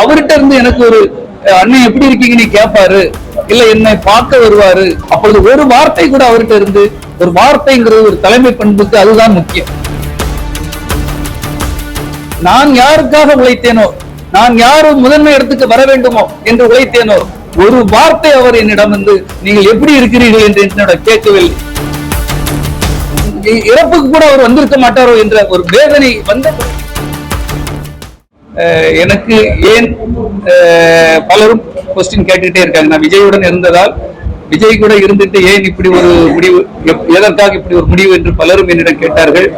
அவர்கிட்ட இருந்து எனக்கு ஒரு அண்ணன் எப்படி இருக்கீங்கன்னு கேட்பாரு, இல்ல என்னை பார்க்க வருவாரு. அப்பொழுது ஒரு வார்த்தை கூட அவர்கிட்ட இருந்து, ஒரு வார்த்தைங்கிறது ஒரு தலைமை பண்புக்கு அதுதான் முக்கியம். நான் யாருக்காக உழைத்தேனோ, நான் யாரும் முதன்மை இடத்துக்கு வர வேண்டுமோ என்று உழைத்தேனோ, ஒரு வார்த்தை அவர் என்னிடம் வந்து நீங்கள் எப்படி இருக்கிறீர்கள் என்று என்னோட கேட்கவில்லை. இறப்புக்கு கூட அவர் வந்திருக்க மாட்டாரோ என்ற ஒரு வேதனை வந்த எனக்கு ஏன் பலரும் கொஸ்டின் கேட்டுக்கிட்டே இருக்காங்க. நான் விஜயுடன் இருந்ததால், விஜய் கூட இருந்துட்டு ஏன் இப்படி ஒரு முடிவு, எதற்காக இப்படி ஒரு முடிவு என்று பலரும் என்னிடம் கேட்டார்கள்.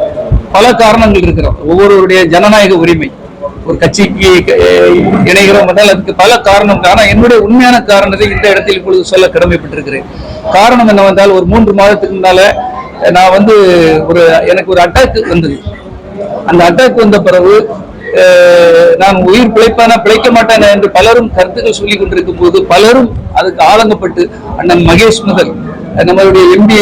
பல காரணங்கள் இருக்கிறோம். ஒவ்வொருவருடைய ஜனநாயக உரிமை. ஒரு கட்சிக்கு இணைகிறோம் என்றால் அதுக்கு பல காரணம். ஆனால் என்னுடைய உண்மையான காரணத்தை இந்த இடத்தில் இப்பொழுது சொல்ல கடமைப்பட்டிருக்கிறேன். காரணம் என்னவென்றால், ஒரு 3 மாதத்துக்கு முன்னால நான் வந்து எனக்கு ஒரு அட்டாக் வந்தது. அந்த அட்டாக் வந்த பிறகு நான் உயிர் பிழைப்பானா பிழைக்க மாட்டேன் என்று பலரும் கருத்துக்கள் சொல்லிக் கொண்டிருக்கும் போது, பலரும் அதுக்கு ஆதங்கப்பட்டு, அண்ணன் மகேஷ் முதல், நம்மளுடைய எம்பி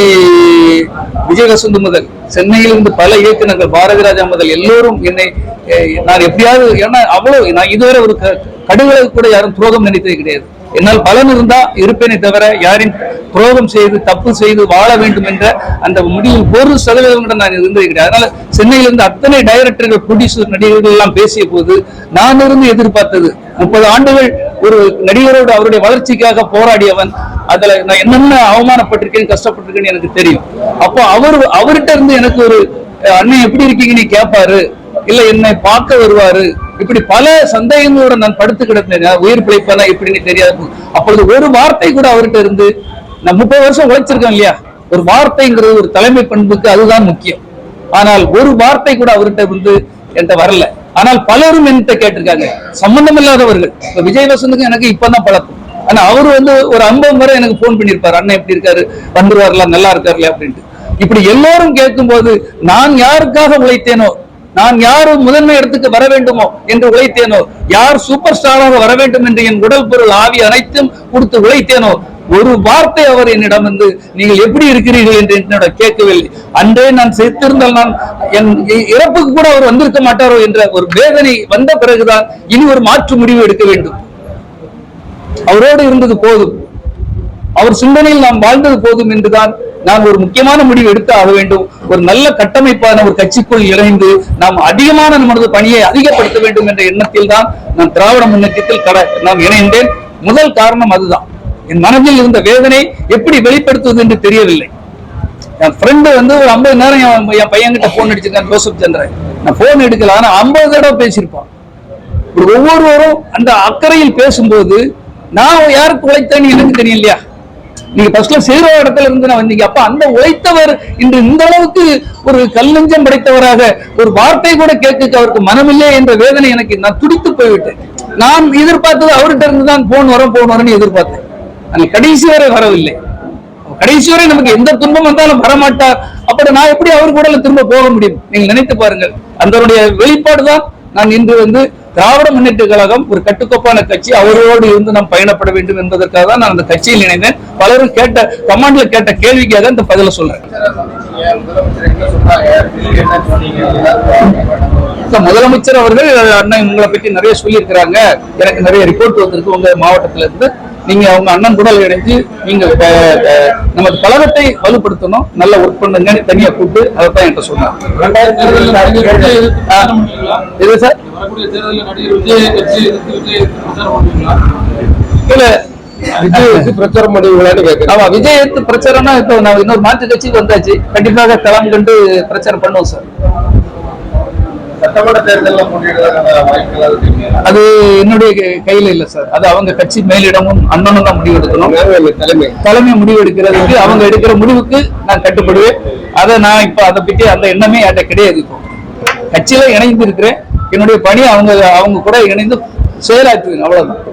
விஜயவசந்த் முதல், சென்னையிலிருந்து பல இயக்குநர்கள், பாரதி ராஜா முதல் எல்லோரும் என்னை நான் எப்படியாவது, ஏன்னா அவ்வளவு நான் இதுவரை ஒரு கடுகளை கூட யாரும் துரோகம் நினைத்தது கிடையாது. என்னால் பலன் இருந்தா இருப்பேனே தவிர யாரின் துரோகம் செய்து தப்பு செய்து வாழ வேண்டும் என்ற அந்த முடிவு 1% நான் இருந்தது கிடையாது. அதனால சென்னையிலிருந்து அத்தனை டைரக்டர்கள், ப்ரொடியூசர், நடிகர்கள் எல்லாம் பேசிய போது நான் இருந்து எதிர்பார்த்தது, 30 ஆண்டுகள் ஒரு நடிகரோடு அவருடைய வளர்ச்சிக்காக போராடியவன், அதுல நான் என்னென்ன அவமானப்பட்டிருக்கேன், கஷ்டப்பட்டிருக்கேன்னு எனக்கு தெரியும். அப்போ அவர்கிட்ட இருந்து எனக்கு ஒரு அண்ணன் எப்படி இருக்கீங்கன்னு கேட்பாரு, இல்ல என்னை பார்க்க வருவாரு. இப்படி பல சந்தேகங்களோட நான் படுத்து கிடந்தேன். உயிர் பிழைப்பானா எப்படின்னு தெரியாது. அப்பொழுது ஒரு வார்த்தை கூட அவர்கிட்ட இருந்து, நான் 30 வருஷம் உழைச்சிருக்கேன் இல்லையா, ஒரு வார்த்தைங்கிறது ஒரு தலைமை பண்புக்கு அதுதான் முக்கியம். ஆனால் ஒரு வார்த்தை கூட அவர்கிட்ட இருந்து என்கிட்ட வரல. ஆனால் பலரும் என்கிட்ட கேட்டிருக்காங்க, சம்பந்தம் இல்லாதவர்கள். இப்ப விஜய் வசந்துக்கு எனக்கு இப்பதான் பழக்கம். ஆனா அவரு வந்து ஒரு 50 முறை எனக்கு போன் பண்ணிருப்பாரு, அண்ணன் எப்படி இருக்காரு, வந்துருவாருல, நல்லா இருக்காருல அப்படின்ட்டு. இப்படி எல்லாரும் கேட்கும் போது, நான் யாருக்காக உழைத்தேனோ, நான் யாரும் முதன்மை இடத்துக்கு வர வேண்டுமோ என்று உழைத்தேனோ, யார் சூப்பர் ஸ்டாராக வர வேண்டும் என்று என் உடல் பொருள் ஆவி அனைத்தும் கொடுத்து உழைத்தேனோ, ஒரு வார்த்தை அவர் என்னிடம் வந்து நீங்கள் எப்படி இருக்கிறீர்கள் என்று என்னோட கேட்கவில்லை. அன்றே நான் செத்திருந்தால் நான் என் இறப்புக்கு கூட அவர் வந்திருக்க மாட்டாரோ என்ற ஒரு வேதனை வந்த பிறகுதான் இனி ஒரு மாற்று முடிவு எடுக்க வேண்டும். அவரோடு இருந்தது போதும், அவர் சிந்தனையில் நாம் வாழ்ந்தது போதும் என்றுதான் நான் ஒரு முக்கியமான முடிவு எடுத்து ஆக வேண்டும். ஒரு நல்ல கட்டமைப்பான ஒரு கட்சிக்குள் இணைந்து நாம் அதிகமான நமது பணியை அதிகப்படுத்த வேண்டும் என்ற எண்ணத்தில் தான் நான் திராவிட முன்னேற்றத்தில் நாம் இணைந்தேன். முதல் காரணம் அதுதான். என் மனதில் இருந்த வேதனை எப்படி வெளிப்படுத்துவது என்று தெரியவில்லை. என் ஃப்ரெண்டு வந்து ஒரு 50 நேரம் என் பையன்கிட்ட போன் அடிச்சிருக்கேன், ஜோசப் சந்திரன். நான் போன் எடுக்கல, ஆனா 50 தடவை பேசியிருப்பான். ஒவ்வொருவரும் அந்த அக்கறையில் பேசும்போது, நான் யாருக்கு உழைத்தேன்னு எனக்கு தெரியும் இல்லையா. நீங்க ஃபர்ஸ்ட்ல சேரோ இடத்துல இருந்து நான் வந்தீங்க. அப்ப அந்த உழைத்தவர் இன்று இந்த அளவுக்கு ஒரு கல்லஞ்சம் படைத்தவராக ஒரு வார்த்தை கூட கேட்க அவருக்கு மனமில்லை என்ற வேதனை எனக்கு, நான் துடித்து போய்விட்டேன். நான் எதிர்பார்த்தது அவர்கிட்ட இருந்து தான் போன் வரும்னு எதிர்பார்த்தேன். ஆனால் கடைசி வரை வரவில்லை. கடைசி வரை நமக்கு எந்த துன்பம் வந்தாலும் வரமாட்டார். அப்படி நான் எப்படி அவர் கூட திரும்ப போக முடியும்? நீங்கள் நினைத்து பாருங்கள். அதனுடைய வெளிப்பாடுதான் நான் இன்று வந்து திராவிட முன்னேற்ற கழகம் ஒரு கட்டுக்கோப்பான கட்சி, அவரோடு இருந்து நாம் பயணப்பட வேண்டும் என்பதற்காக தான் நான் அந்த கட்சியில் இணைந்தேன். பலரும் கேட்ட கமாண்ட்ல கேட்ட கேள்விக்காக இந்த பதில சொல்றேன். முதலமைச்சர் அவர்கள் அண்ணன் உங்களை பற்றி நிறைய சொல்லி இருக்கிறாங்க, எனக்கு நிறைய ரிப்போர்ட் வந்திருக்கு உங்க மாவட்டத்தில இருந்து, நீங்க அவங்க அண்ணன் கூட இணைஞ்சு நீங்க நமது கழகத்தை வலுப்படுத்தணும், நல்ல ஒர்க் பண்ணுங்க, தனியா கூப்பிட்டு அதைத்தான் என்கிட்ட சொன்னாங்க. இது சார் இல்ல விஜய் பிரச்சாரம் பண்ணுவீங்களான்னு கேட்கிறேன். ஆமா, விஜய் எடுத்து பிரச்சாரம்னா இப்போ நான் இன்னொரு மாற்று கட்சிக்கு வந்தாச்சு, கண்டிப்பாக களம் கண்டு பிரச்சாரம் பண்ணுவோம் சார். சட்டமன்ற தேர்தல் அது என்னுடைய கையில இல்ல சார். அது அவங்க கட்சி மேலிடமும் அண்ணனும் தான் முடிவு எடுக்கணும். தலைமை முடிவு எடுக்கிறதுக்கு அவங்க எடுக்கிற முடிவுக்கு நான் கட்டுப்படுவேன். அதை நான் இப்ப அதை பற்றி அந்த எண்ணமே என்கிட்ட கிடையாது. இப்போ கட்சியில இணைந்து இருக்கிறேன். என்னுடைய பணி அவங்க கூட இணைந்து செயலாற்றுவேன், அவ்வளவுதான்.